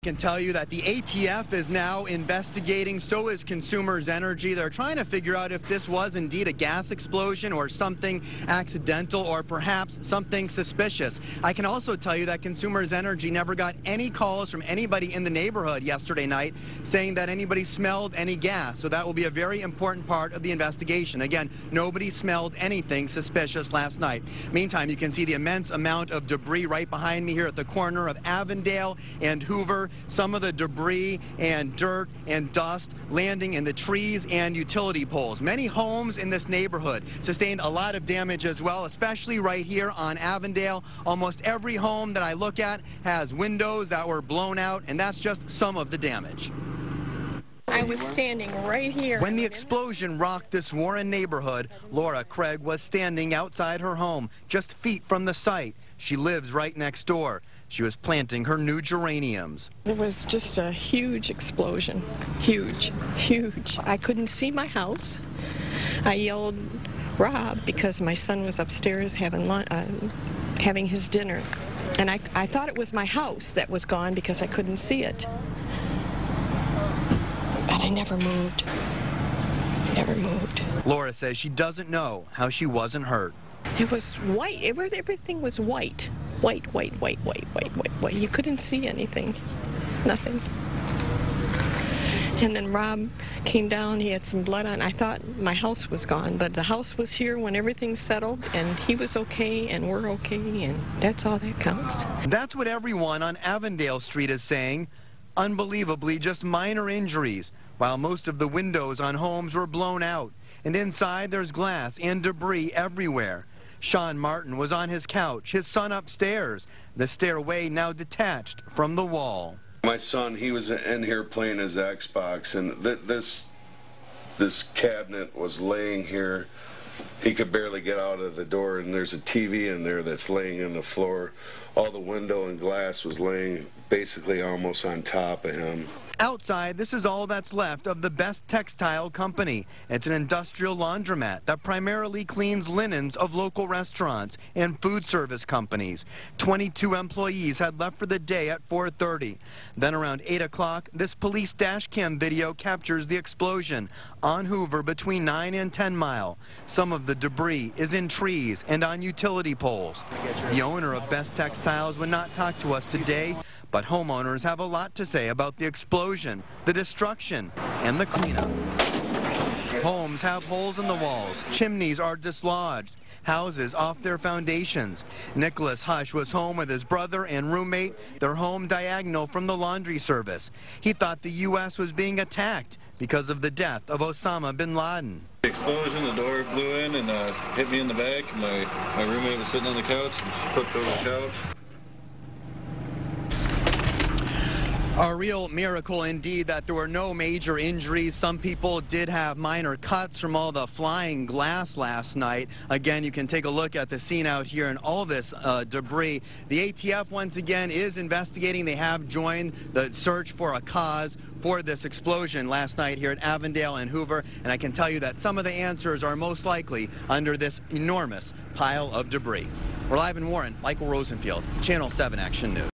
I can tell you that the ATF is now investigating, so is Consumers Energy. They're trying to figure out if this was indeed a gas explosion or something accidental or perhaps something suspicious. I can also tell you that Consumers Energy never got any calls from anybody in the neighborhood yesterday night saying that anybody smelled any gas. So that will be a very important part of the investigation. Again, nobody smelled anything suspicious last night. Meantime, you can see the immense amount of debris right behind me here at the corner of Avondale and Hoover. Some of the debris and dirt and dust landing in the trees and utility poles. Many homes in this neighborhood sustained a lot of damage as well, especially right here on Avondale. Almost every home that I look at has windows that were blown out, and that's just some of the damage. I was standing right here. When the explosion rocked this Warren neighborhood, Laura Craig was standing outside her home, just feet from the site. She lives right next door. She was planting her new geraniums. It was just a huge explosion. Huge, huge. I couldn't see my house. I yelled, "Rob," because my son was upstairs having his dinner. And I thought it was my house that was gone because I couldn't see it. But I never moved. Never moved. Laura says she doesn't know how she wasn't hurt. It was white. Everything was white. White, white, white, white, white, white, white. You couldn't see anything. Nothing. And then Rob came down. He had some blood on. I thought my house was gone, but the house was here when everything settled, and he was okay, and we're okay, and that's all that counts. That's what everyone on Avondale Street is saying. Unbelievably, just minor injuries, while most of the windows on homes were blown out. And inside, there's glass and debris everywhere. Sean Martin was on his couch, his son upstairs, the stairway now detached from the wall. My son, he was in here playing his Xbox, and this cabinet was laying here. He could barely get out of the door, and there's a TV in there that's laying on the floor. All the window and glass was laying basically almost on top of him. Outside, this is all that's left of the Best Textile Company. It's an industrial laundromat that primarily cleans linens of local restaurants and food service companies. 22 employees had left for the day at 4:30. Then around 8 o'clock, this police dash cam video captures the explosion on Hoover between 9 and 10 Mile. Some of the debris is in trees and on utility poles. The owner of Best Textiles would not talk to us today, but homeowners have a lot to say about the explosion, the destruction, and the cleanup. Homes have holes in the walls, chimneys are dislodged, houses off their foundations. Nicholas Hush was home with his brother and roommate, their home diagonal from the laundry service. He thought the U.S. was being attacked because of the death of Osama bin Laden. The explosion, the door blew in and hit me in the back. My roommate was sitting on the couch and she flipped over the couch. A real miracle indeed that there were no major injuries. Some people did have minor cuts from all the flying glass last night. Again, you can take a look at the scene out here and all this debris. The ATF once again is investigating. They have joined the search for a cause for this explosion last night here at Avondale and Hoover. And I can tell you that some of the answers are most likely under this enormous pile of debris. We're live in Warren. Michael Rosenfield, Channel 7 Action News.